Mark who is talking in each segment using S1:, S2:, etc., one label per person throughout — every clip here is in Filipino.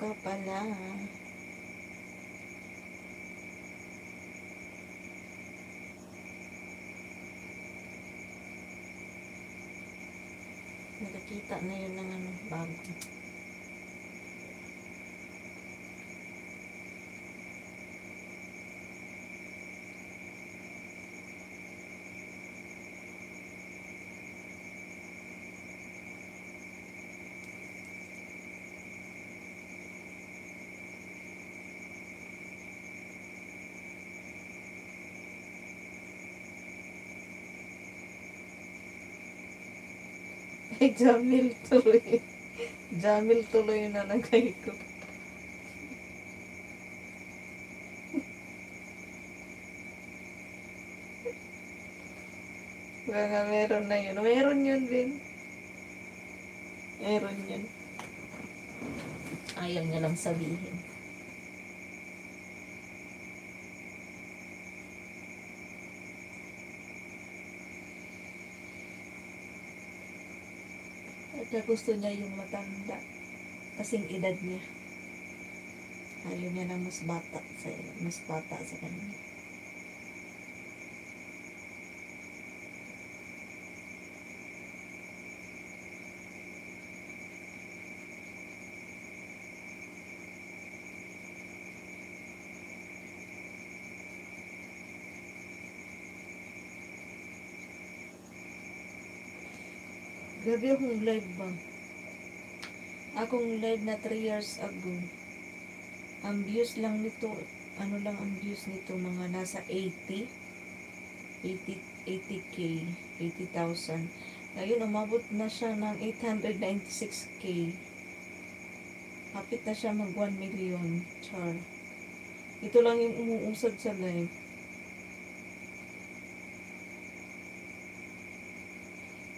S1: ka pala. Nakakita na yun ng ano, bago. Ay, Jamil tuloy. Jamil tuloy na nagay ko. Baka meron na yun. Meron yun din. Meron yun. Ayaw niya lang sabihin. At gusto niya yung matanda. Kasing edad niya. Ayaw niya na mas bata sa kanya. Grabe akong live ba? Akong live na 3 years ago. Ang views lang nito, ano lang ang views nito, mga nasa 80k, 80,000. Ngayon, umabot na siya ng 896k. Hapit na siya mag 1 million. Char. Ito lang yung umuusad sa live.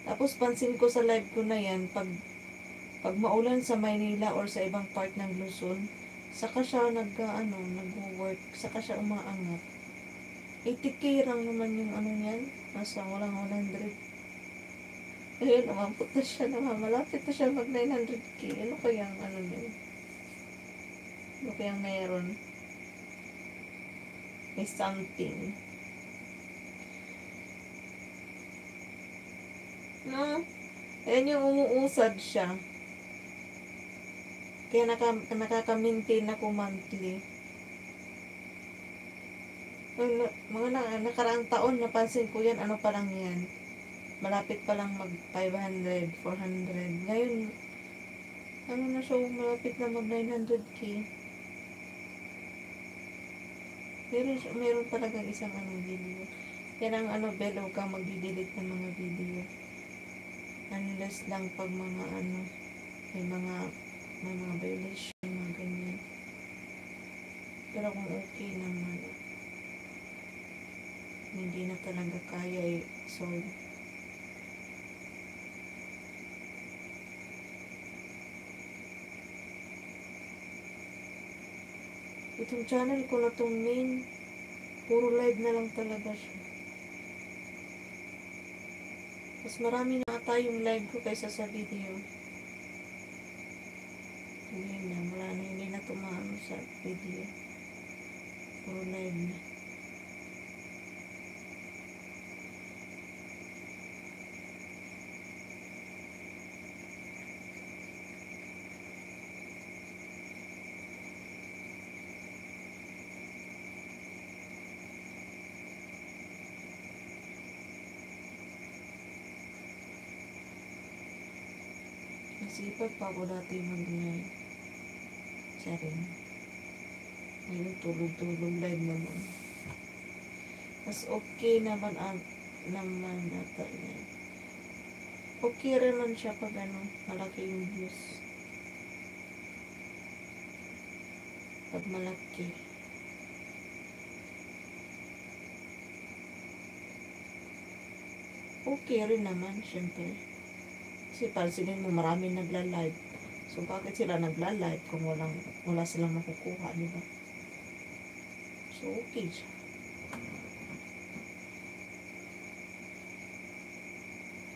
S1: Tapos pansin ko sa live ko na yan, pag maulan sa Maynila or sa ibang part ng Luzon, saka siya nag-work, saka siya umaangat. 80k lang naman yung ano niyan, nasa walang 100. Ayun, umabot na siya naman, malapit na siya mag 900k. Ano kayang ano niyan? Ano kayang mayroon? May something. No? Ayan yung umuusad siya. Kaya nakaka-maintain ako monthly. Mga nakaraang taon, napansin ko yan, ano pa lang yan. Malapit pa lang mag 500, 400. Ngayon, ano na siya, malapit na mag 900k. Meron talagang isang video. Yan ang bell, huwag kang mag-delete ng mga video. Unless lang pag mga may mga violation, mga ganyan. Pero kung okay naman, hindi na talaga kaya sorry. Itong channel ko na itong main, puro live na lang talaga siya. Mas marami na ata yung live ko kaysa sa video. Hindi na tumaano sa video. Puro live na. Nasipag pa ako dati mag-live. Sarin. Ngayon, tulog-tulog live naman. Mas okay naman ata live. Okay rin man siya pag malaki yung views. Pag malaki. Okay rin naman, syempre. Kasi pansinin mo, maraming nagla-live. So, bakit sila nagla-live kung wala silang makukuha, di ba? So, okay siya.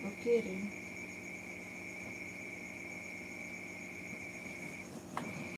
S1: Okay rin.